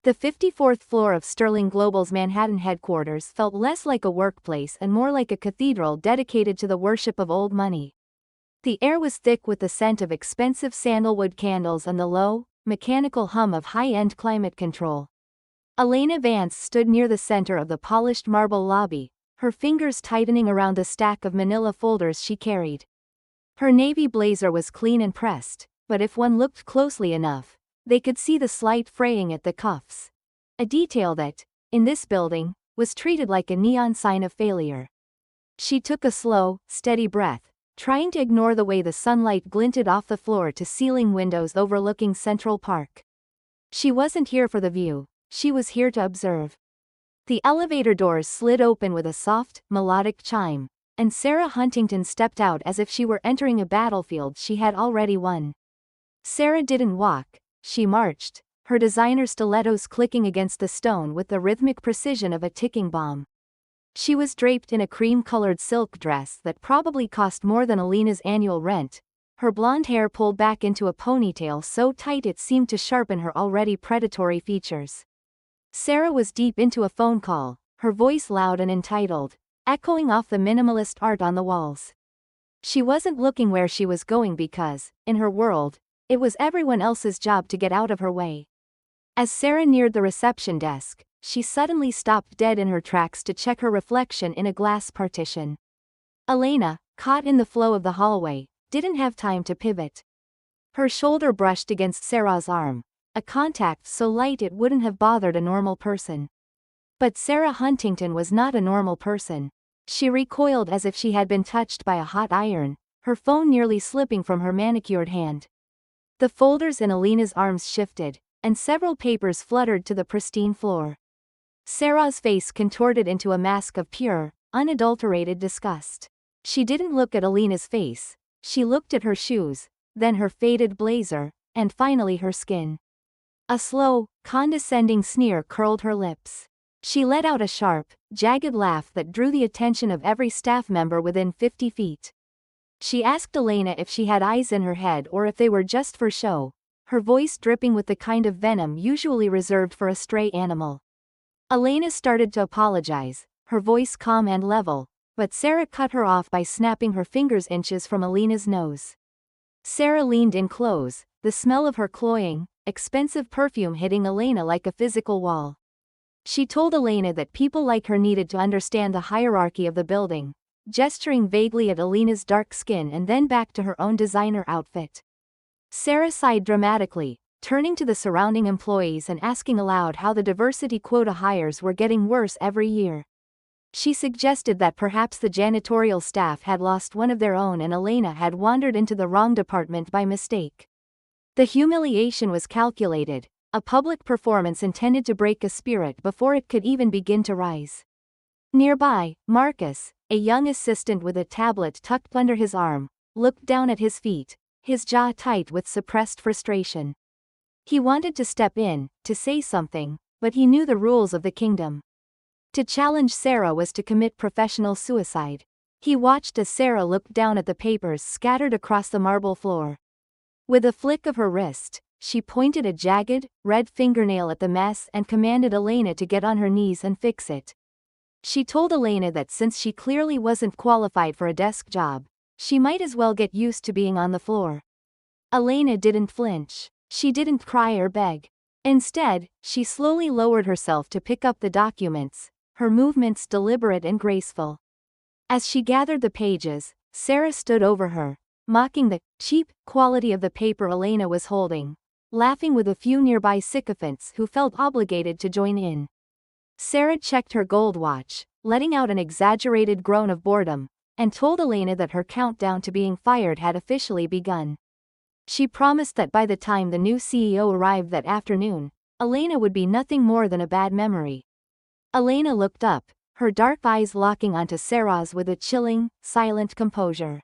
The 54th floor of Sterling Global's Manhattan headquarters felt less like a workplace and more like a cathedral dedicated to the worship of old money. The air was thick with the scent of expensive sandalwood candles and the low, mechanical hum of high-end climate control. Elena Vance stood near the center of the polished marble lobby, her fingers tightening around the stack of manila folders she carried. Her navy blazer was clean and pressed, but if one looked closely enough, they could see the slight fraying at the cuffs. A detail that, in this building, was treated like a neon sign of failure. She took a slow, steady breath, trying to ignore the way the sunlight glinted off the floor-to-ceiling windows overlooking Central Park. She wasn't here for the view, she was here to observe. The elevator doors slid open with a soft, melodic chime, and Sarah Huntington stepped out as if she were entering a battlefield she had already won. Sarah didn't walk, she marched, her designer stilettos clicking against the stone with the rhythmic precision of a ticking bomb. She was draped in a cream-colored silk dress that probably cost more than Elena's annual rent, her blonde hair pulled back into a ponytail so tight it seemed to sharpen her already predatory features. Sarah was deep into a phone call, her voice loud and entitled, echoing off the minimalist art on the walls. She wasn't looking where she was going because, in her world, it was everyone else's job to get out of her way. As Sarah neared the reception desk, she suddenly stopped dead in her tracks to check her reflection in a glass partition. Elena, caught in the flow of the hallway, didn't have time to pivot. Her shoulder brushed against Sarah's arm, a contact so light it wouldn't have bothered a normal person. But Sarah Huntington was not a normal person. She recoiled as if she had been touched by a hot iron, her phone nearly slipping from her manicured hand. The folders in Elena's arms shifted, and several papers fluttered to the pristine floor. Sarah's face contorted into a mask of pure, unadulterated disgust. She didn't look at Elena's face, she looked at her shoes, then her faded blazer, and finally her skin. A slow, condescending sneer curled her lips. She let out a sharp, jagged laugh that drew the attention of every staff member within 50 feet. She asked Elena if she had eyes in her head or if they were just for show, her voice dripping with the kind of venom usually reserved for a stray animal. Elena started to apologize, her voice calm and level, but Sarah cut her off by snapping her fingers inches from Elena's nose. Sarah leaned in close, the smell of her cloying, expensive perfume hitting Elena like a physical wall. She told Elena that people like her needed to understand the hierarchy of the building, gesturing vaguely at Elena's dark skin and then back to her own designer outfit. Sarah sighed dramatically, turning to the surrounding employees and asking aloud how the diversity quota hires were getting worse every year. She suggested that perhaps the janitorial staff had lost one of their own and Elena had wandered into the wrong department by mistake. The humiliation was calculated, a public performance intended to break a spirit before it could even begin to rise. Nearby, Marcus, a young assistant with a tablet tucked under his arm, looked down at his feet, his jaw tight with suppressed frustration. He wanted to step in, to say something, but he knew the rules of the kingdom. To challenge Sarah was to commit professional suicide. He watched as Sarah looked down at the papers scattered across the marble floor. With a flick of her wrist, she pointed a jagged, red fingernail at the mess and commanded Elena to get on her knees and fix it. She told Elena that since she clearly wasn't qualified for a desk job, she might as well get used to being on the floor. Elena didn't flinch. She didn't cry or beg. Instead, she slowly lowered herself to pick up the documents, her movements deliberate and graceful. As she gathered the pages, Sarah stood over her, mocking the cheap quality of the paper Elena was holding, laughing with a few nearby sycophants who felt obligated to join in. Sarah checked her gold watch, letting out an exaggerated groan of boredom, and told Elena that her countdown to being fired had officially begun. She promised that by the time the new CEO arrived that afternoon, Elena would be nothing more than a bad memory. Elena looked up, her dark eyes locking onto Sarah's with a chilling, silent composure.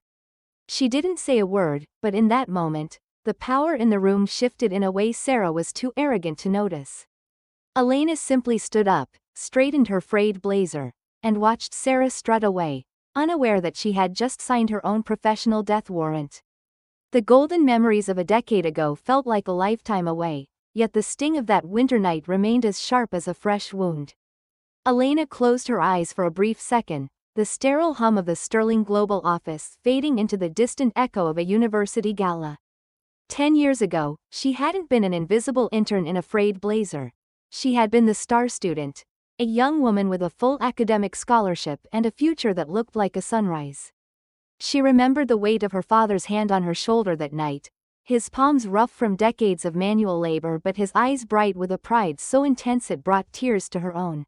She didn't say a word, but in that moment, the power in the room shifted in a way Sarah was too arrogant to notice. Elena simply stood up, straightened her frayed blazer, and watched Sarah strut away, unaware that she had just signed her own professional death warrant. The golden memories of a decade ago felt like a lifetime away, yet the sting of that winter night remained as sharp as a fresh wound. Elena closed her eyes for a brief second, the sterile hum of the Sterling Global office fading into the distant echo of a university gala. 10 years ago, she hadn't been an invisible intern in a frayed blazer. She had been the star student, a young woman with a full academic scholarship and a future that looked like a sunrise. She remembered the weight of her father's hand on her shoulder that night, his palms rough from decades of manual labor but his eyes bright with a pride so intense it brought tears to her own.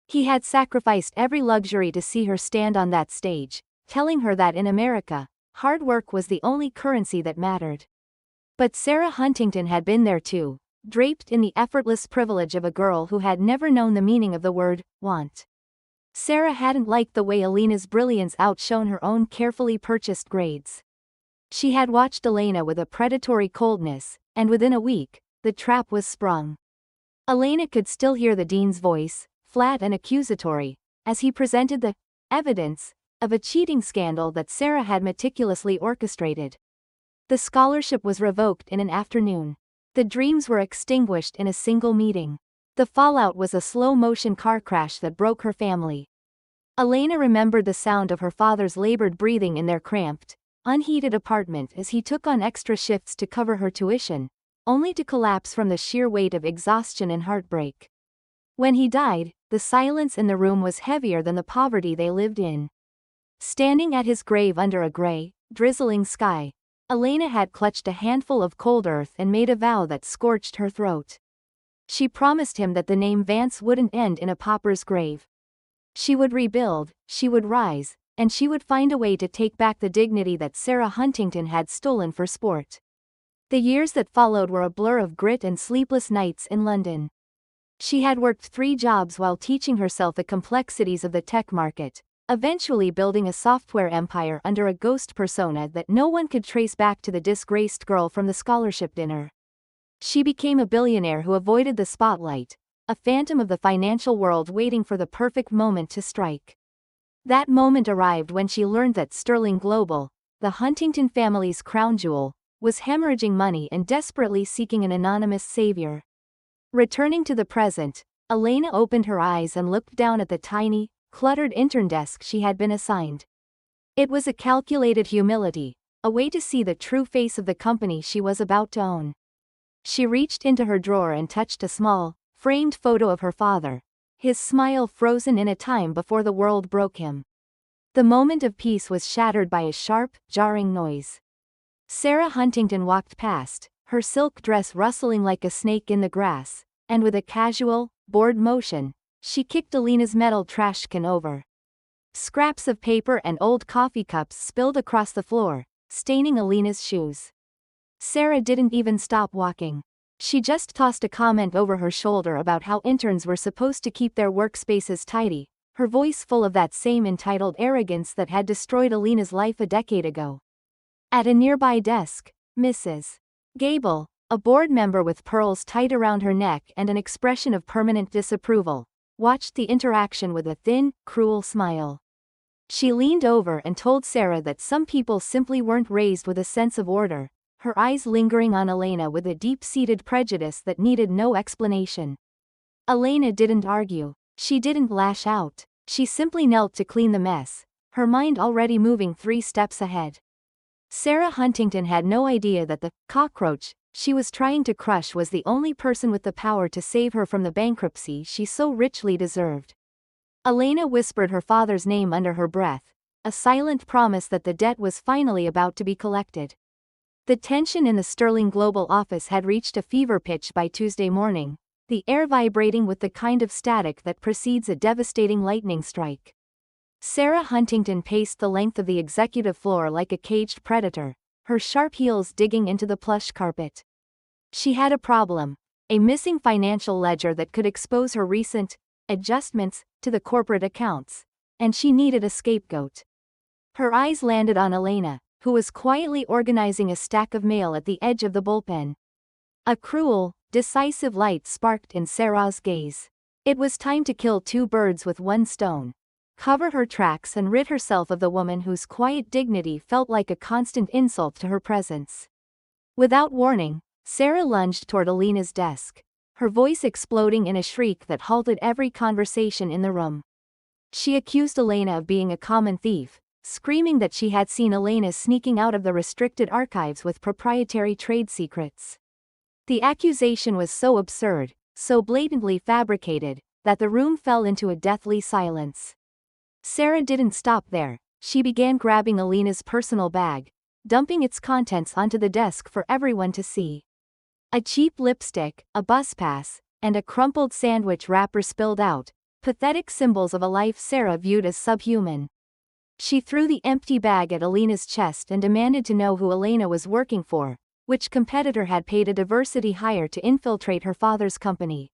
He had sacrificed every luxury to see her stand on that stage, telling her that in America, hard work was the only currency that mattered. But Sarah Huntington had been there too, draped in the effortless privilege of a girl who had never known the meaning of the word want. Sarah hadn't liked the way Elena's brilliance outshone her own carefully purchased grades. She had watched Elena with a predatory coldness, and within a week, the trap was sprung. Elena could still hear the dean's voice, flat and accusatory, as he presented the evidence of a cheating scandal that Sarah had meticulously orchestrated. The scholarship was revoked in an afternoon. The dreams were extinguished in a single meeting. The fallout was a slow-motion car crash that broke her family. Elena remembered the sound of her father's labored breathing in their cramped, unheated apartment as he took on extra shifts to cover her tuition, only to collapse from the sheer weight of exhaustion and heartbreak. When he died, the silence in the room was heavier than the poverty they lived in. Standing at his grave under a gray, drizzling sky, Elena had clutched a handful of cold earth and made a vow that scorched her throat. She promised him that the name Vance wouldn't end in a pauper's grave. She would rebuild, she would rise, and she would find a way to take back the dignity that Sarah Huntington had stolen for sport. The years that followed were a blur of grit and sleepless nights in London. She had worked 3 jobs while teaching herself the complexities of the tech market, eventually building a software empire under a ghost persona that no one could trace back to the disgraced girl from the scholarship dinner. She became a billionaire who avoided the spotlight, a phantom of the financial world waiting for the perfect moment to strike. That moment arrived when she learned that Sterling Global, the Huntington family's crown jewel, was hemorrhaging money and desperately seeking an anonymous savior. Returning to the present, Elena opened her eyes and looked down at the tiny, cluttered intern desk she had been assigned. It was a calculated humility, a way to see the true face of the company she was about to own. She reached into her drawer and touched a small, framed photo of her father, his smile frozen in a time before the world broke him. The moment of peace was shattered by a sharp, jarring noise. Sarah Huntington walked past, her silk dress rustling like a snake in the grass, and with a casual, bored motion, she kicked Elena's metal trash can over. Scraps of paper and old coffee cups spilled across the floor, staining Elena's shoes. Sarah didn't even stop walking. She just tossed a comment over her shoulder about how interns were supposed to keep their workspaces tidy, her voice full of that same entitled arrogance that had destroyed Elena's life a decade ago. At a nearby desk, Mrs. Gable, a board member with pearls tight around her neck and an expression of permanent disapproval, watched the interaction with a thin, cruel smile. She leaned over and told Sarah that some people simply weren't raised with a sense of order, her eyes lingering on Elena with a deep-seated prejudice that needed no explanation. Elena didn't argue. She didn't lash out. She simply knelt to clean the mess, her mind already moving 3 steps ahead. Sarah Huntington had no idea that the cockroach she was trying to crush was the only person with the power to save her from the bankruptcy she so richly deserved. Elena whispered her father's name under her breath, a silent promise that the debt was finally about to be collected. The tension in the Sterling Global office had reached a fever pitch by Tuesday morning, the air vibrating with the kind of static that precedes a devastating lightning strike. Sarah Huntington paced the length of the executive floor like a caged predator, her sharp heels digging into the plush carpet. She had a problem, a missing financial ledger that could expose her recent adjustments to the corporate accounts, and she needed a scapegoat. Her eyes landed on Elena, who was quietly organizing a stack of mail at the edge of the bullpen. A cruel, decisive light sparked in Sarah's gaze. It was time to kill 2 birds with 1 stone. Cover her tracks and rid herself of the woman whose quiet dignity felt like a constant insult to her presence. Without warning, Sarah lunged toward Elena's desk, her voice exploding in a shriek that halted every conversation in the room. She accused Elena of being a common thief, screaming that she had seen Elena sneaking out of the restricted archives with proprietary trade secrets. The accusation was so absurd, so blatantly fabricated, that the room fell into a deathly silence. Sarah didn't stop there. She began grabbing Elena's personal bag, dumping its contents onto the desk for everyone to see. A cheap lipstick, a bus pass, and a crumpled sandwich wrapper spilled out, pathetic symbols of a life Sarah viewed as subhuman. She threw the empty bag at Elena's chest and demanded to know who Elena was working for, which competitor had paid a diversity hire to infiltrate her father's company.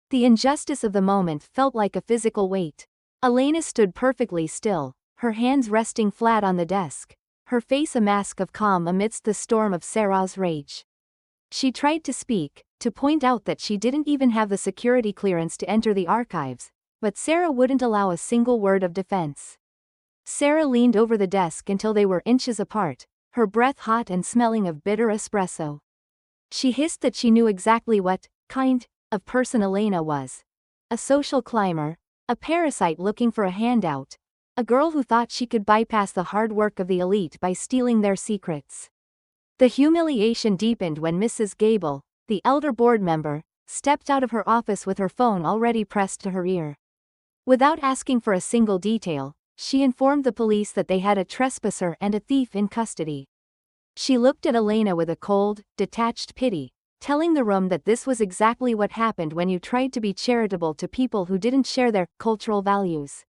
The injustice of the moment felt like a physical weight. Elena stood perfectly still, her hands resting flat on the desk, her face a mask of calm amidst the storm of Sarah's rage. She tried to speak, to point out that she didn't even have the security clearance to enter the archives, but Sarah wouldn't allow a single word of defense. Sarah leaned over the desk until they were inches apart, her breath hot and smelling of bitter espresso. She hissed that she knew exactly what kind of person Elena was. A social climber, a parasite looking for a handout, a girl who thought she could bypass the hard work of the elite by stealing their secrets. The humiliation deepened when Mrs. Gable, the elder board member, stepped out of her office with her phone already pressed to her ear. Without asking for a single detail, she informed the police that they had a trespasser and a thief in custody. She looked at Elena with a cold, detached pity, telling the room that this was exactly what happened when you tried to be charitable to people who didn't share their cultural values.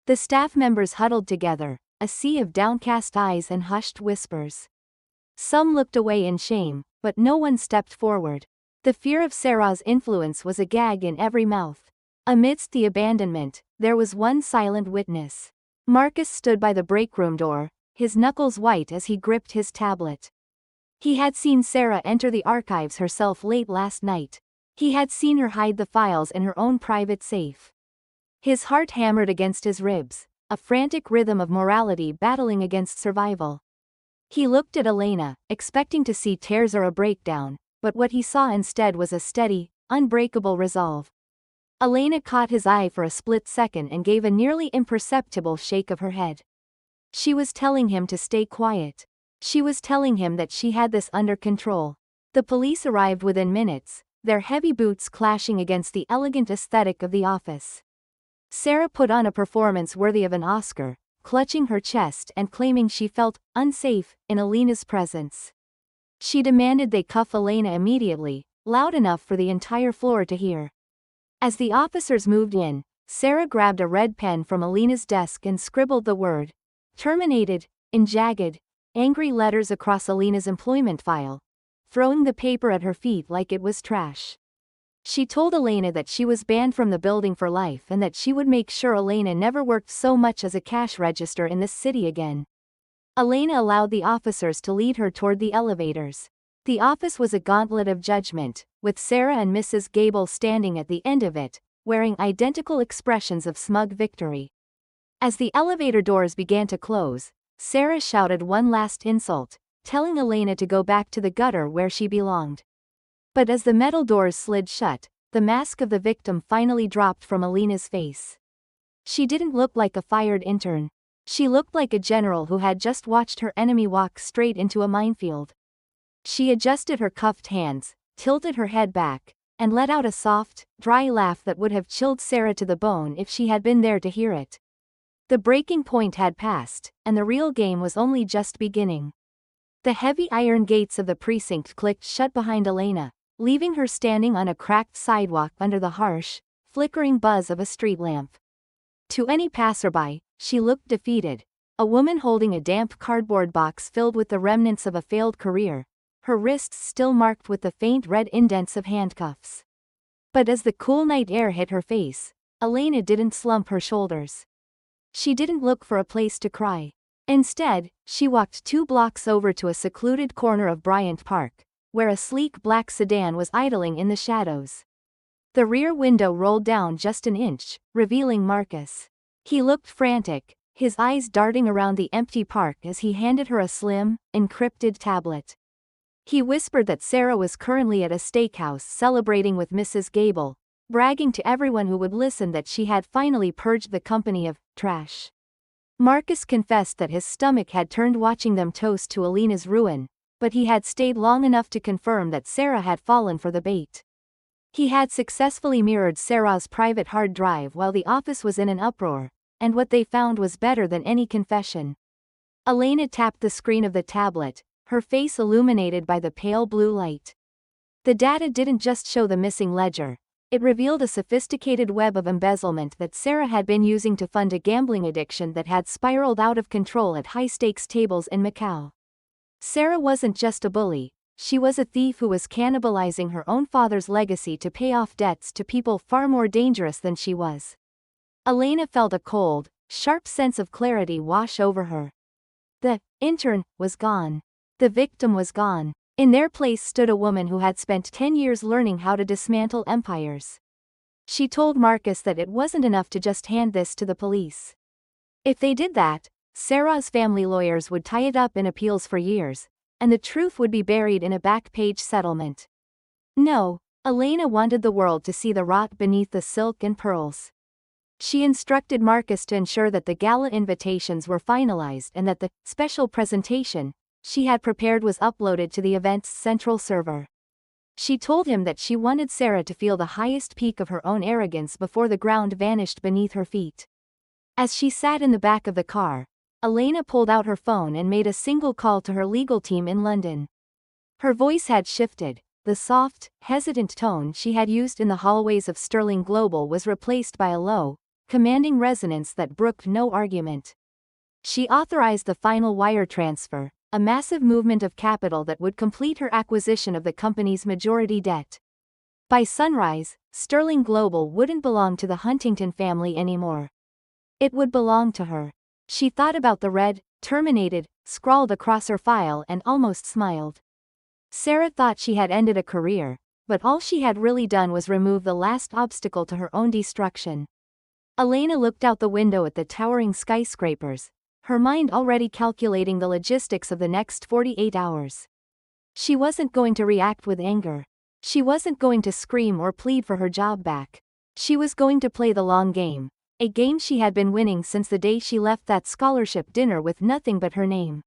The staff members huddled together, a sea of downcast eyes and hushed whispers. Some looked away in shame, but no one stepped forward. The fear of Sarah's influence was a gag in every mouth. Amidst the abandonment, there was one silent witness. Marcus stood by the break room door, his knuckles white as he gripped his tablet. He had seen Sarah enter the archives herself late last night. He had seen her hide the files in her own private safe. His heart hammered against his ribs, a frantic rhythm of morality battling against survival. He looked at Elena, expecting to see tears or a breakdown, but what he saw instead was a steady, unbreakable resolve. Elena caught his eye for a split second and gave a nearly imperceptible shake of her head. She was telling him to stay quiet. She was telling him that she had this under control. The police arrived within minutes, their heavy boots clashing against the elegant aesthetic of the office. Sarah put on a performance worthy of an Oscar, clutching her chest and claiming she felt unsafe in Elena's presence. She demanded they cuff Elena immediately, loud enough for the entire floor to hear. As the officers moved in, Sarah grabbed a red pen from Elena's desk and scribbled the word terminated in jagged, angry letters across Elena's employment file, throwing the paper at her feet like it was trash. She told Elena that she was banned from the building for life and that she would make sure Elena never worked so much as a cash register in this city again. Elena allowed the officers to lead her toward the elevators. The office was a gauntlet of judgment, with Sarah and Mrs. Gable standing at the end of it, wearing identical expressions of smug victory. As the elevator doors began to close, Sarah shouted one last insult, telling Elena to go back to the gutter where she belonged. But as the metal doors slid shut, the mask of the victim finally dropped from Elena's face. She didn't look like a fired intern. She looked like a general who had just watched her enemy walk straight into a minefield. She adjusted her cuffed hands, tilted her head back, and let out a soft, dry laugh that would have chilled Sarah to the bone if she had been there to hear it. The breaking point had passed, and the real game was only just beginning. The heavy iron gates of the precinct clicked shut behind Elena, leaving her standing on a cracked sidewalk under the harsh, flickering buzz of a street lamp. To any passerby, she looked defeated, a woman holding a damp cardboard box filled with the remnants of a failed career, her wrists still marked with the faint red indents of handcuffs. But as the cool night air hit her face, Elena didn't slump her shoulders. She didn't look for a place to cry. Instead, she walked 2 blocks over to a secluded corner of Bryant Park, where a sleek black sedan was idling in the shadows. The rear window rolled down just an inch, revealing Marcus. He looked frantic, his eyes darting around the empty park as he handed her a slim, encrypted tablet. He whispered that Sarah was currently at a steakhouse celebrating with Mrs. Gable, bragging to everyone who would listen that she had finally purged the company of trash. Marcus confessed that his stomach had turned watching them toast to Alina's ruin, but he had stayed long enough to confirm that Sarah had fallen for the bait. He had successfully mirrored Sarah's private hard drive while the office was in an uproar, and what they found was better than any confession. Elena tapped the screen of the tablet, her face illuminated by the pale blue light. The data didn't just show the missing ledger, it revealed a sophisticated web of embezzlement that Sarah had been using to fund a gambling addiction that had spiraled out of control at high-stakes tables in Macau. Sarah wasn't just a bully, she was a thief who was cannibalizing her own father's legacy to pay off debts to people far more dangerous than she was. Elena felt a cold, sharp sense of clarity wash over her. The intern was gone. The victim was gone. In their place stood a woman who had spent 10 years learning how to dismantle empires. She told Marcus that it wasn't enough to just hand this to the police. If they did that, Sarah's family lawyers would tie it up in appeals for years, and the truth would be buried in a back-page settlement. No, Elena wanted the world to see the rot beneath the silk and pearls. She instructed Marcus to ensure that the gala invitations were finalized and that the special presentation she had prepared was uploaded to the event's central server. She told him that she wanted Sarah to feel the highest peak of her own arrogance before the ground vanished beneath her feet. As she sat in the back of the car, Elena pulled out her phone and made a single call to her legal team in London. Her voice had shifted, the soft, hesitant tone she had used in the hallways of Sterling Global was replaced by a low, commanding resonance that brooked no argument. She authorized the final wire transfer, a massive movement of capital that would complete her acquisition of the company's majority debt. By sunrise, Sterling Global wouldn't belong to the Huntington family anymore. It would belong to her. She thought about the red, terminated, scrawled across her file and almost smiled. Sarah thought she had ended a career, but all she had really done was remove the last obstacle to her own destruction. Elena looked out the window at the towering skyscrapers, her mind already calculating the logistics of the next 48 hours. She wasn't going to react with anger. She wasn't going to scream or plead for her job back. She was going to play the long game, a game she had been winning since the day she left that scholarship dinner with nothing but her name.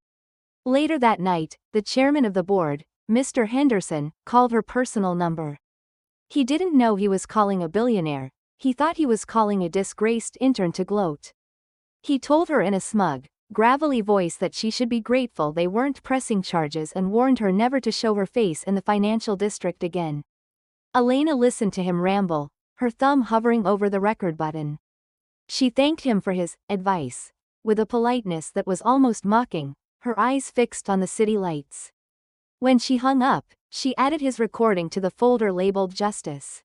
Later that night, the chairman of the board, Mr. Henderson, called her personal number. He didn't know he was calling a billionaire, he thought he was calling a disgraced intern to gloat. He told her in a smug, gravelly voice that she should be grateful they weren't pressing charges and warned her never to show her face in the financial district again. Elena listened to him ramble, her thumb hovering over the record button. She thanked him for his advice, with a politeness that was almost mocking, her eyes fixed on the city lights. When she hung up, she added his recording to the folder labeled Justice.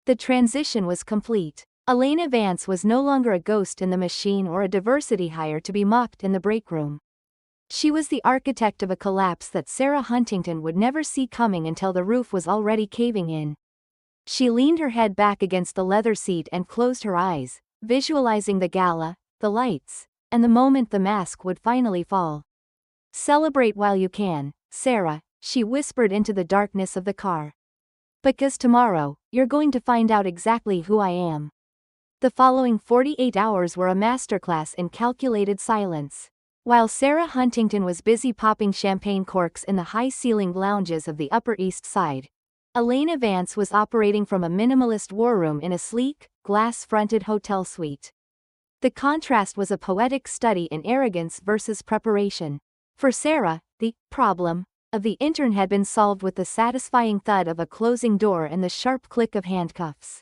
The transition was complete. Elena Vance was no longer a ghost in the machine or a diversity hire to be mocked in the break room. She was the architect of a collapse that Sarah Huntington would never see coming until the roof was already caving in. She leaned her head back against the leather seat and closed her eyes, visualizing the gala, the lights, and the moment the mask would finally fall. "Celebrate while you can, Sarah," she whispered into the darkness of the car. "Because tomorrow, you're going to find out exactly who I am." The following 48 hours were a masterclass in calculated silence. While Sarah Huntington was busy popping champagne corks in the high-ceilinged lounges of the Upper East Side, Elena Vance was operating from a minimalist war room in a sleek, glass-fronted hotel suite. The contrast was a poetic study in arrogance versus preparation. For Sarah, the problem of the intern had been solved with the satisfying thud of a closing door and the sharp click of handcuffs.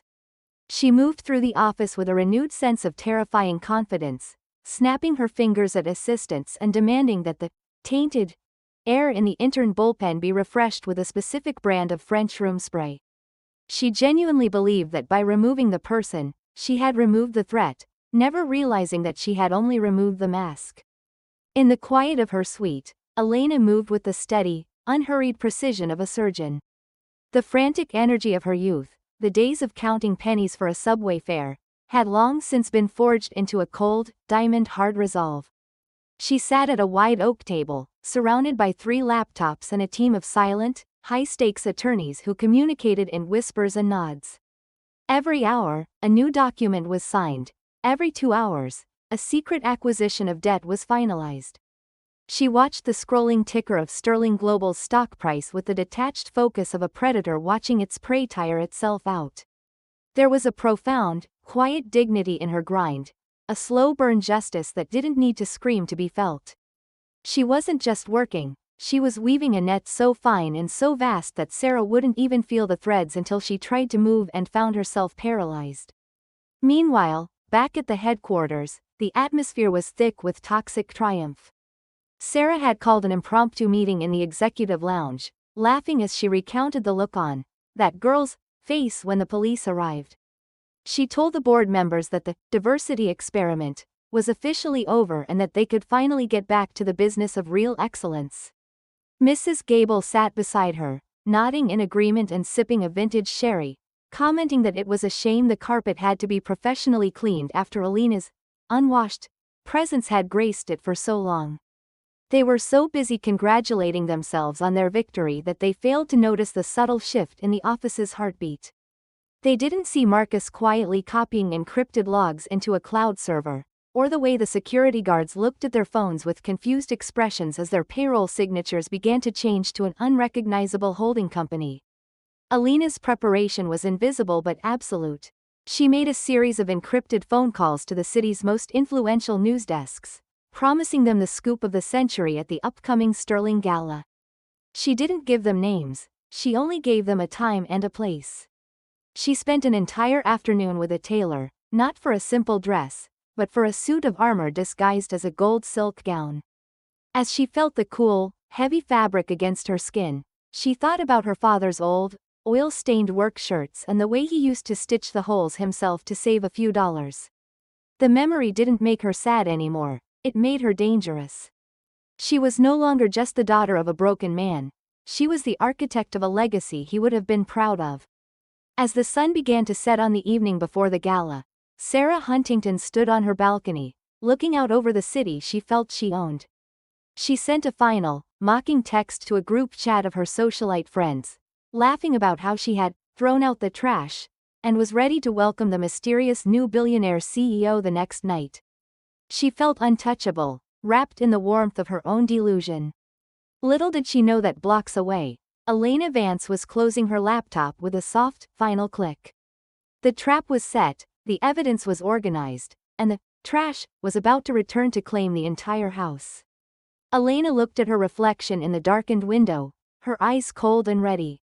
She moved through the office with a renewed sense of terrifying confidence, snapping her fingers at assistants and demanding that the tainted air in the intern bullpen be refreshed with a specific brand of French room spray. She genuinely believed that by removing the person, she had removed the threat, never realizing that she had only removed the mask. In the quiet of her suite, Elena moved with the steady, unhurried precision of a surgeon. The frantic energy of her youth, the days of counting pennies for a subway fare, had long since been forged into a cold, diamond-hard resolve. She sat at a wide oak table, surrounded by 3 laptops and a team of silent, high-stakes attorneys who communicated in whispers and nods. Every hour, a new document was signed. Every 2 hours, a secret acquisition of debt was finalized. She watched the scrolling ticker of Sterling Global's stock price with the detached focus of a predator watching its prey tire itself out. There was a profound, quiet dignity in her grind, a slow-burn justice that didn't need to scream to be felt. She wasn't just working, she was weaving a net so fine and so vast that Sarah wouldn't even feel the threads until she tried to move and found herself paralyzed. Meanwhile, back at the headquarters, the atmosphere was thick with toxic triumph. Sarah had called an impromptu meeting in the executive lounge, laughing as she recounted the look on that girl's face when the police arrived. She told the board members that the diversity experiment was officially over and that they could finally get back to the business of real excellence. Mrs. Gable sat beside her, nodding in agreement and sipping a vintage sherry, commenting that it was a shame the carpet had to be professionally cleaned after Alina's unwashed presence had graced it for so long. They were so busy congratulating themselves on their victory that they failed to notice the subtle shift in the office's heartbeat. They didn't see Marcus quietly copying encrypted logs into a cloud server, or the way the security guards looked at their phones with confused expressions as their payroll signatures began to change to an unrecognizable holding company. Alina's preparation was invisible but absolute. She made a series of encrypted phone calls to the city's most influential news desks, promising them the scoop of the century at the upcoming Sterling Gala. She didn't give them names, she only gave them a time and a place. She spent an entire afternoon with a tailor, not for a simple dress, but for a suit of armor disguised as a gold silk gown. As she felt the cool, heavy fabric against her skin, she thought about her father's old, oil-stained work shirts and the way he used to stitch the holes himself to save a few dollars. The memory didn't make her sad anymore, it made her dangerous. She was no longer just the daughter of a broken man, she was the architect of a legacy he would have been proud of. As the sun began to set on the evening before the gala, Sarah Huntington stood on her balcony, looking out over the city she felt she owned. She sent a final, mocking text to a group chat of her socialite friends, laughing about how she had thrown out the trash, and was ready to welcome the mysterious new billionaire CEO the next night. She felt untouchable, wrapped in the warmth of her own delusion. Little did she know that blocks away, Elena Vance was closing her laptop with a soft, final click. The trap was set, the evidence was organized, and the trash was about to return to claim the entire house. Elena looked at her reflection in the darkened window, her eyes cold and ready.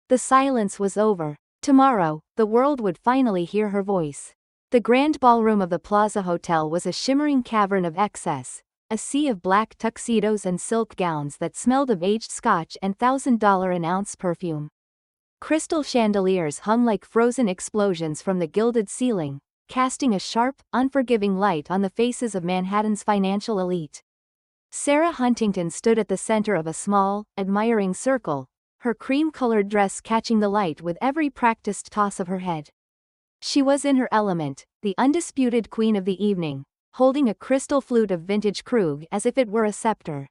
The silence was over. Tomorrow, the world would finally hear her voice. The grand ballroom of the Plaza Hotel was a shimmering cavern of excess, a sea of black tuxedos and silk gowns that smelled of aged scotch and $1,000 an ounce perfume. Crystal chandeliers hung like frozen explosions from the gilded ceiling, casting a sharp, unforgiving light on the faces of Manhattan's financial elite. Sarah Huntington stood at the center of a small, admiring circle, her cream-colored dress catching the light with every practiced toss of her head. She was in her element, the undisputed queen of the evening, holding a crystal flute of vintage Krug as if it were a scepter.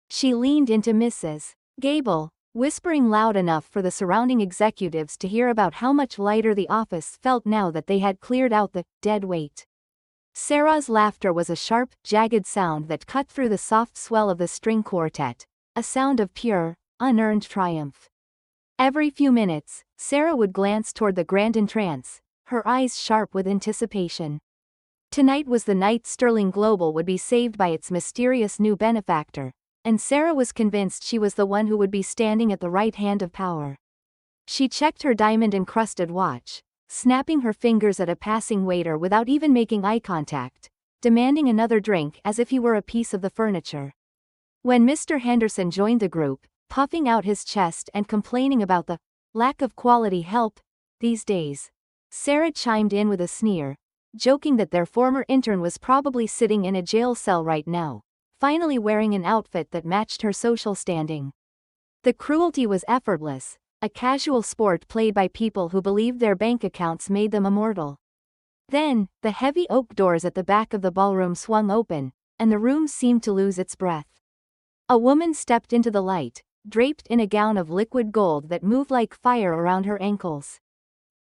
She leaned into Mrs. Gable, whispering loud enough for the surrounding executives to hear about how much lighter the office felt now that they had cleared out the dead weight. Sarah's laughter was a sharp, jagged sound that cut through the soft swell of the string quartet, a sound of pure, unearned triumph. Every few minutes, Sarah would glance toward the grand entrance, her eyes sharp with anticipation. Tonight was the night Sterling Global would be saved by its mysterious new benefactor, and Sarah was convinced she was the one who would be standing at the right hand of power. She checked her diamond-encrusted watch, snapping her fingers at a passing waiter without even making eye contact, demanding another drink as if he were a piece of the furniture. When Mr. Henderson joined the group, puffing out his chest and complaining about the lack of quality help these days, Sarah chimed in with a sneer, joking that their former intern was probably sitting in a jail cell right now, finally wearing an outfit that matched her social standing. The cruelty was effortless, a casual sport played by people who believed their bank accounts made them immortal. Then, the heavy oak doors at the back of the ballroom swung open, and the room seemed to lose its breath. A woman stepped into the light, draped in a gown of liquid gold that moved like fire around her ankles.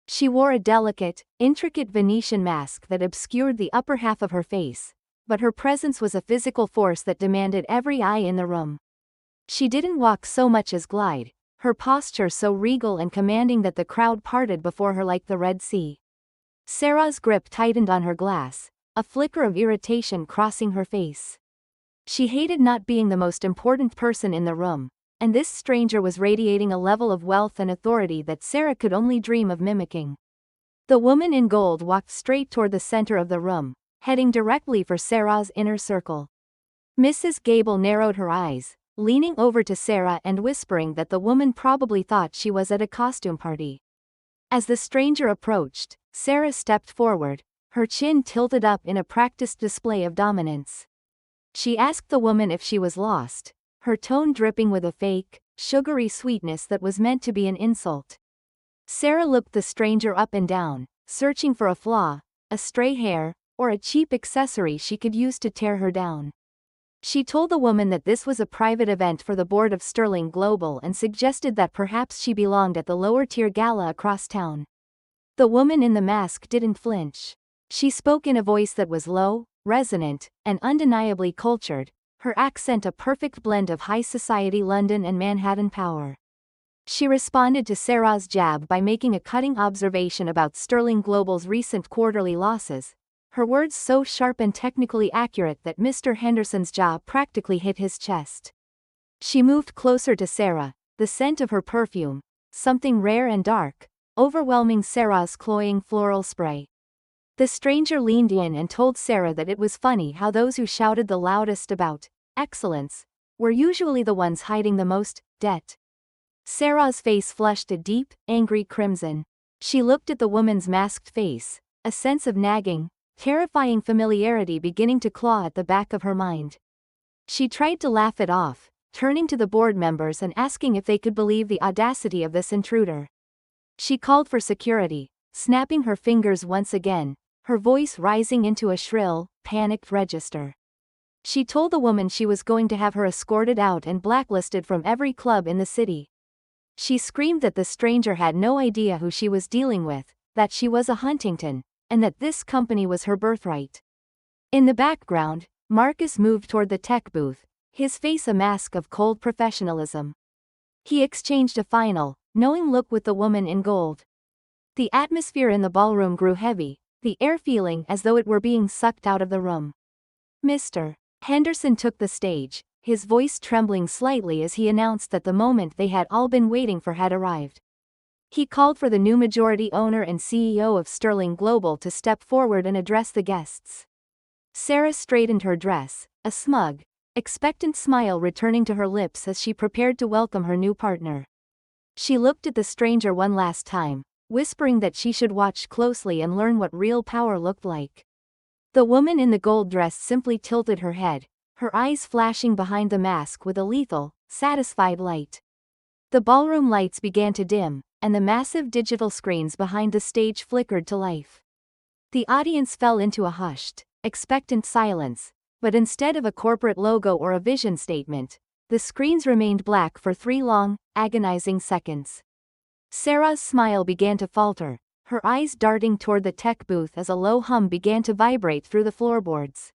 She wore a delicate, intricate Venetian mask that obscured the upper half of her face, but her presence was a physical force that demanded every eye in the room. She didn't walk so much as glide, her posture so regal and commanding that the crowd parted before her like the Red Sea. Sarah's grip tightened on her glass, a flicker of irritation crossing her face. She hated not being the most important person in the room, and this stranger was radiating a level of wealth and authority that Sarah could only dream of mimicking. The woman in gold walked straight toward the center of the room, heading directly for Sarah's inner circle. Mrs. Gable narrowed her eyes, leaning over to Sarah and whispering that the woman probably thought she was at a costume party. As the stranger approached, Sarah stepped forward, her chin tilted up in a practiced display of dominance. She asked the woman if she was lost, her tone dripping with a fake, sugary sweetness that was meant to be an insult. Sarah looked the stranger up and down, searching for a flaw, a stray hair, or a cheap accessory she could use to tear her down. She told the woman that this was a private event for the board of Sterling Global and suggested that perhaps she belonged at the lower-tier gala across town. The woman in the mask didn't flinch. She spoke in a voice that was low, resonant, and undeniably cultured, her accent a perfect blend of high society London and Manhattan power. She responded to Sarah's jab by making a cutting observation about Sterling Global's recent quarterly losses, her words so sharp and technically accurate that Mr. Henderson's jaw practically hit his chest. She moved closer to Sarah, the scent of her perfume, something rare and dark, overwhelming Sarah's cloying floral spray. The stranger leaned in and told Sarah that it was funny how those who shouted the loudest about excellence were usually the ones hiding the most debt. Sarah's face flushed a deep, angry crimson. She looked at the woman's masked face, a sense of nagging, terrifying familiarity beginning to claw at the back of her mind. She tried to laugh it off, turning to the board members and asking if they could believe the audacity of this intruder. She called for security, snapping her fingers once again, her voice rising into a shrill, panicked register. She told the woman she was going to have her escorted out and blacklisted from every club in the city. She screamed that the stranger had no idea who she was dealing with, that she was a Huntington, and that this company was her birthright. In the background, Marcus moved toward the tech booth, his face a mask of cold professionalism. He exchanged a final, knowing look with the woman in gold. The atmosphere in the ballroom grew heavy, the air feeling as though it were being sucked out of the room. Mr. Henderson took the stage, his voice trembling slightly as he announced that the moment they had all been waiting for had arrived. He called for the new majority owner and CEO of Sterling Global to step forward and address the guests. Sarah straightened her dress, a smug, expectant smile returning to her lips as she prepared to welcome her new partner. She looked at the stranger one last time, whispering that she should watch closely and learn what real power looked like. The woman in the gold dress simply tilted her head, her eyes flashing behind the mask with a lethal, satisfied light. The ballroom lights began to dim, and the massive digital screens behind the stage flickered to life. The audience fell into a hushed, expectant silence, but instead of a corporate logo or a vision statement, the screens remained black for 3 long, agonizing seconds. Sarah's smile began to falter, her eyes darting toward the tech booth as a low hum began to vibrate through the floorboards.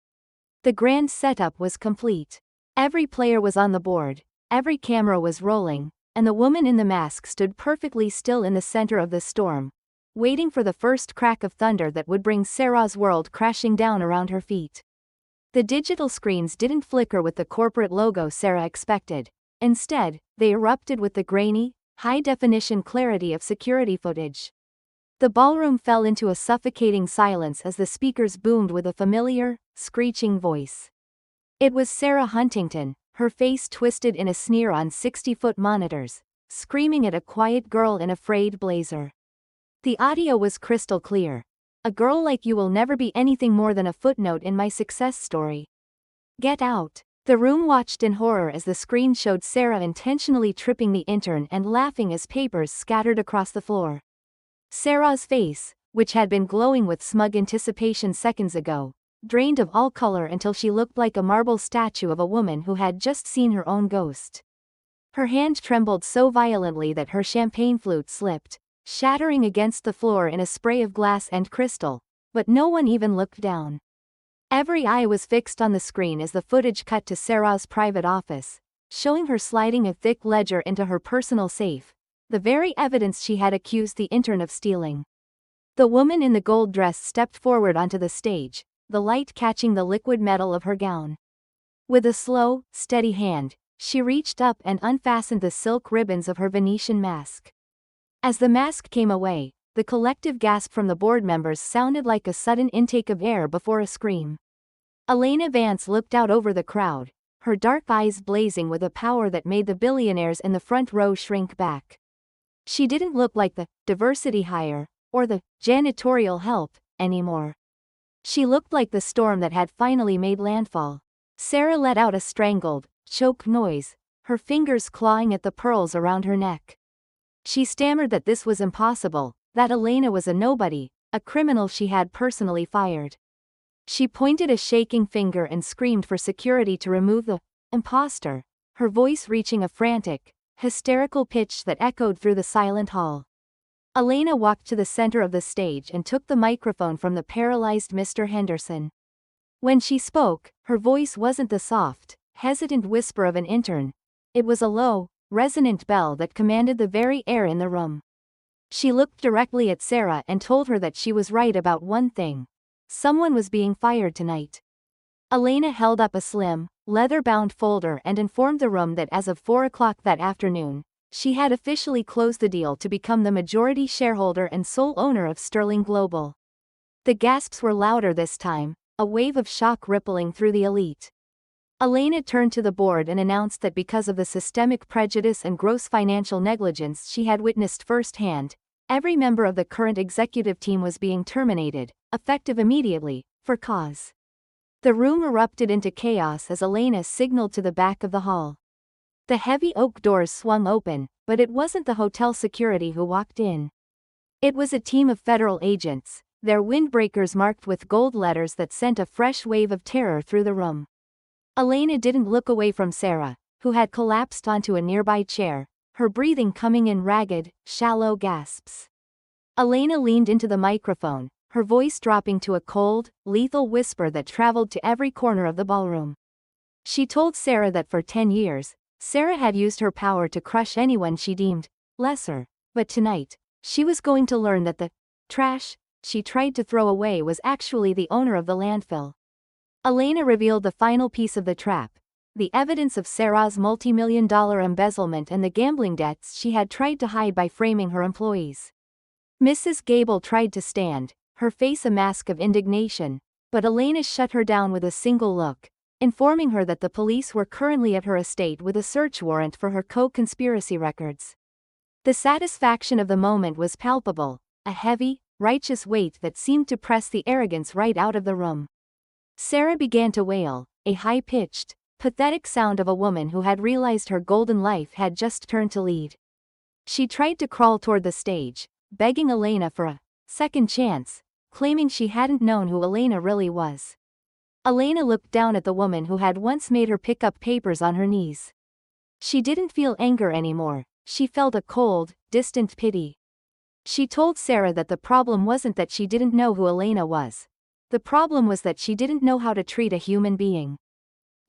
The grand setup was complete. Every player was on the board, every camera was rolling, and the woman in the mask stood perfectly still in the center of the storm, waiting for the first crack of thunder that would bring Sarah's world crashing down around her feet. The digital screens didn't flicker with the corporate logo Sarah expected. Instead, they erupted with the grainy, high-definition clarity of security footage. The ballroom fell into a suffocating silence as the speakers boomed with a familiar, screeching voice. It was Sarah Huntington, her face twisted in a sneer on 60-foot monitors, screaming at a quiet girl in a frayed blazer. The audio was crystal clear. "A girl like you will never be anything more than a footnote in my success story. Get out." The room watched in horror as the screen showed Sarah intentionally tripping the intern and laughing as papers scattered across the floor. Sarah's face, which had been glowing with smug anticipation seconds ago, drained of all color until she looked like a marble statue of a woman who had just seen her own ghost. Her hand trembled so violently that her champagne flute slipped, shattering against the floor in a spray of glass and crystal, but no one even looked down. Every eye was fixed on the screen as the footage cut to Sarah's private office, showing her sliding a thick ledger into her personal safe, the very evidence she had accused the intern of stealing. The woman in the gold dress stepped forward onto the stage, the light catching the liquid metal of her gown. With a slow, steady hand, she reached up and unfastened the silk ribbons of her Venetian mask. As the mask came away, the collective gasp from the board members sounded like a sudden intake of air before a scream. Elena Vance looked out over the crowd, her dark eyes blazing with a power that made the billionaires in the front row shrink back. She didn't look like the diversity hire, or the janitorial help, anymore. She looked like the storm that had finally made landfall. Sarah let out a strangled, choked noise, her fingers clawing at the pearls around her neck. She stammered that this was impossible, that Elena was a nobody, a criminal she had personally fired. She pointed a shaking finger and screamed for security to remove the imposter, her voice reaching a frantic, hysterical pitch that echoed through the silent hall. Elena walked to the center of the stage and took the microphone from the paralyzed Mr. Henderson. When she spoke, her voice wasn't the soft, hesitant whisper of an intern. It was a low, resonant bell that commanded the very air in the room. She looked directly at Sarah and told her that she was right about one thing. Someone was being fired tonight. Elena held up a slim, leather-bound folder and informed the room that as of 4 o'clock that afternoon, she had officially closed the deal to become the majority shareholder and sole owner of Sterling Global. The gasps were louder this time, a wave of shock rippling through the elite. Elena turned to the board and announced that because of the systemic prejudice and gross financial negligence she had witnessed firsthand, every member of the current executive team was being terminated, effective immediately, for cause. The room erupted into chaos as Elena signaled to the back of the hall. The heavy oak doors swung open, but it wasn't the hotel security who walked in. It was a team of federal agents, their windbreakers marked with gold letters that sent a fresh wave of terror through the room. Elena didn't look away from Sarah, who had collapsed onto a nearby chair, her breathing coming in ragged, shallow gasps. Elena leaned into the microphone, her voice dropping to a cold, lethal whisper that traveled to every corner of the ballroom. She told Sarah that for 10 years, Sarah had used her power to crush anyone she deemed lesser, but tonight, she was going to learn that the trash she tried to throw away was actually the owner of the landfill. Elena revealed the final piece of the trap, the evidence of Sarah's multi-million-dollar embezzlement and the gambling debts she had tried to hide by framing her employees. Mrs. Gable tried to stand, her face a mask of indignation, but Elena shut her down with a single look, informing her that the police were currently at her estate with a search warrant for her co-conspiracy records. The satisfaction of the moment was palpable, a heavy, righteous weight that seemed to press the arrogance right out of the room. Sarah began to wail, a high-pitched, pathetic sound of a woman who had realized her golden life had just turned to lead. She tried to crawl toward the stage, begging Elena for a second chance, claiming she hadn't known who Elena really was. Elena looked down at the woman who had once made her pick up papers on her knees. She didn't feel anger anymore, she felt a cold, distant pity. She told Sarah that the problem wasn't that she didn't know who Elena was. The problem was that she didn't know how to treat a human being.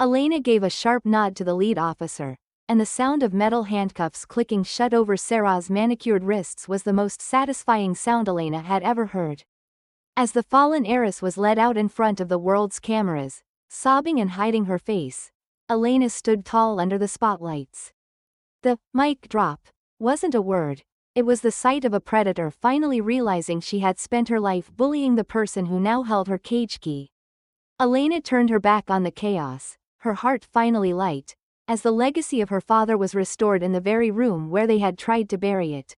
Elena gave a sharp nod to the lead officer, and the sound of metal handcuffs clicking shut over Sarah's manicured wrists was the most satisfying sound Elena had ever heard. As the fallen heiress was led out in front of the world's cameras, sobbing and hiding her face, Elena stood tall under the spotlights. The mic drop wasn't a word. It was the sight of a predator finally realizing she had spent her life bullying the person who now held her cage key. Elena turned her back on the chaos, her heart finally light, as the legacy of her father was restored in the very room where they had tried to bury it.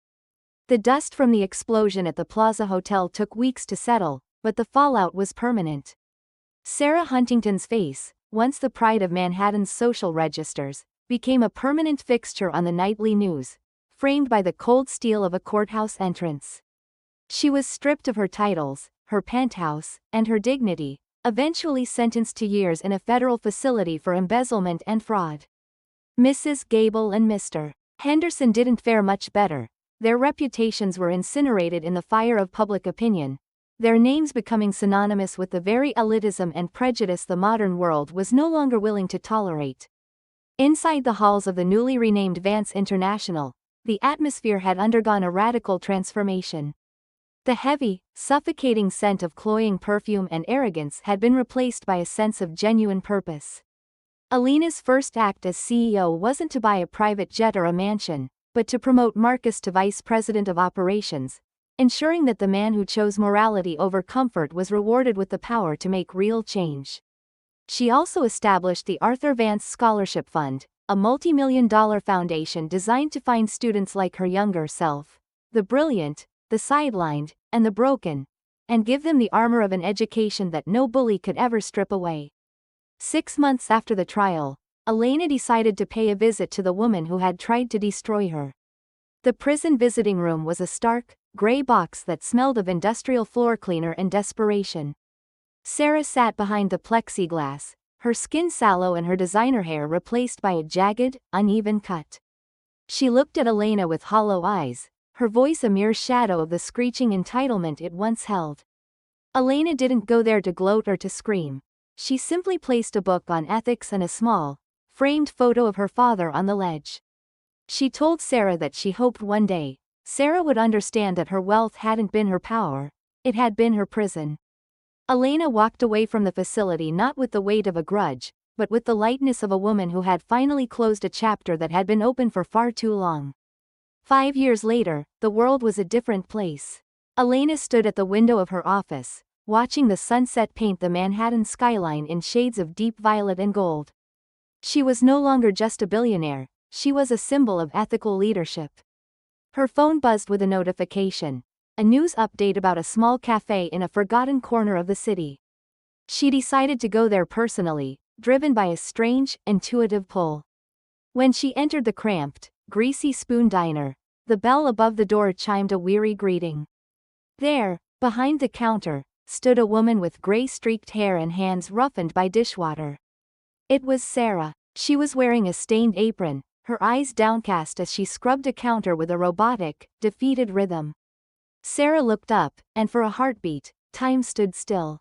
The dust from the explosion at the Plaza Hotel took weeks to settle, but the fallout was permanent. Sarah Huntington's face, once the pride of Manhattan's social registers, became a permanent fixture on the nightly news, framed by the cold steel of a courthouse entrance. She was stripped of her titles, her penthouse, and her dignity, eventually sentenced to years in a federal facility for embezzlement and fraud. Mrs. Gable and Mr. Henderson didn't fare much better. Their reputations were incinerated in the fire of public opinion, their names becoming synonymous with the very elitism and prejudice the modern world was no longer willing to tolerate. Inside the halls of the newly renamed Vance International, the atmosphere had undergone a radical transformation. The heavy, suffocating scent of cloying perfume and arrogance had been replaced by a sense of genuine purpose. Alina's first act as CEO wasn't to buy a private jet or a mansion, but to promote Marcus to vice president of operations, ensuring that the man who chose morality over comfort was rewarded with the power to make real change. She also established the Arthur Vance Scholarship Fund, a multi-million-dollar foundation designed to find students like her younger self, the brilliant, the sidelined, and the broken, and give them the armor of an education that no bully could ever strip away. 6 months after the trial, Alina decided to pay a visit to the woman who had tried to destroy her. The prison visiting room was a stark, gray box that smelled of industrial floor cleaner and desperation. Sarah sat behind the plexiglass, her skin sallow and her designer hair replaced by a jagged, uneven cut. She looked at Alina with hollow eyes, her voice a mere shadow of the screeching entitlement it once held. Alina didn't go there to gloat or to scream. She simply placed a book on ethics and a small, framed photo of her father on the ledge. She told Sarah that she hoped one day, Sarah would understand that her wealth hadn't been her power, it had been her prison. Alina walked away from the facility not with the weight of a grudge, but with the lightness of a woman who had finally closed a chapter that had been open for far too long. 5 years later, the world was a different place. Alina stood at the window of her office, watching the sunset paint the Manhattan skyline in shades of deep violet and gold. She was no longer just a billionaire, she was a symbol of ethical leadership. Her phone buzzed with a notification, a news update about a small cafe in a forgotten corner of the city. She decided to go there personally, driven by a strange, intuitive pull. When she entered the cramped, greasy Spoon Diner, the bell above the door chimed a weary greeting. There, behind the counter, stood a woman with gray-streaked hair and hands roughened by dishwater. It was Sarah. She was wearing a stained apron, her eyes downcast as she scrubbed a counter with a robotic, defeated rhythm. Sarah looked up, and for a heartbeat, time stood still.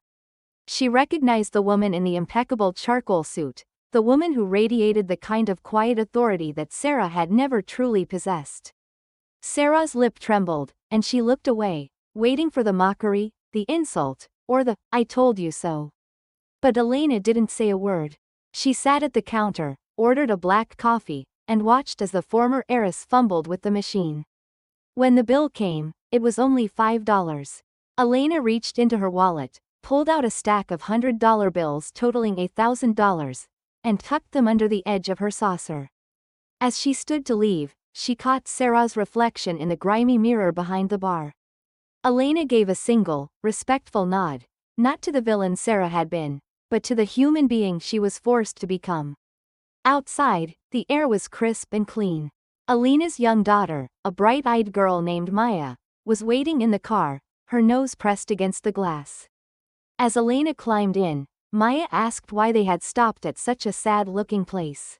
She recognized the woman in the impeccable charcoal suit, the woman who radiated the kind of quiet authority that Sarah had never truly possessed. Sarah's lip trembled, and she looked away, waiting for the mockery, the insult, or the "I told you so." But Alina didn't say a word. She sat at the counter, ordered a black coffee, and watched as the former heiress fumbled with the machine. When the bill came, it was only $5. Alina reached into her wallet, pulled out a stack of $100 bills totaling $1,000, and tucked them under the edge of her saucer. As she stood to leave, she caught Sarah's reflection in the grimy mirror behind the bar. Alina gave a single, respectful nod, not to the villain Sarah had been, but to the human being she was forced to become. Outside, the air was crisp and clean. Alina's young daughter, a bright-eyed girl named Maya, was waiting in the car, her nose pressed against the glass. As Alina climbed in, Maya asked why they had stopped at such a sad-looking place.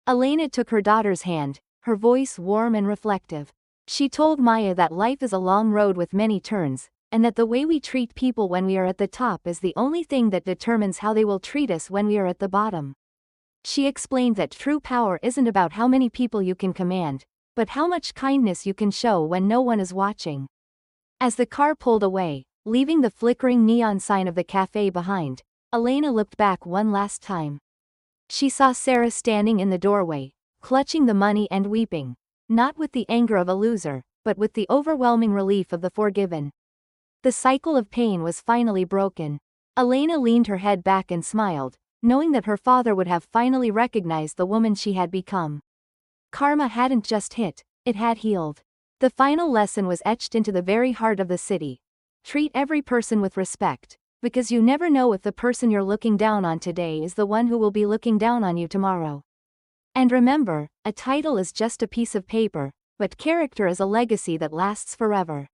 Alina took her daughter's hand, her voice warm and reflective. She told Maya that life is a long road with many turns, and that the way we treat people when we are at the top is the only thing that determines how they will treat us when we are at the bottom. She explained that true power isn't about how many people you can command, but how much kindness you can show when no one is watching. As the car pulled away, leaving the flickering neon sign of the cafe behind, Alina looked back one last time. She saw Sarah standing in the doorway, clutching the money and weeping, not with the anger of a loser, but with the overwhelming relief of the forgiven. The cycle of pain was finally broken. Alina leaned her head back and smiled, knowing that her father would have finally recognized the woman she had become. Karma hadn't just hit, it had healed. The final lesson was etched into the very heart of the city. Treat every person with respect, because you never know if the person you're looking down on today is the one who will be looking down on you tomorrow. And remember, a title is just a piece of paper, but character is a legacy that lasts forever.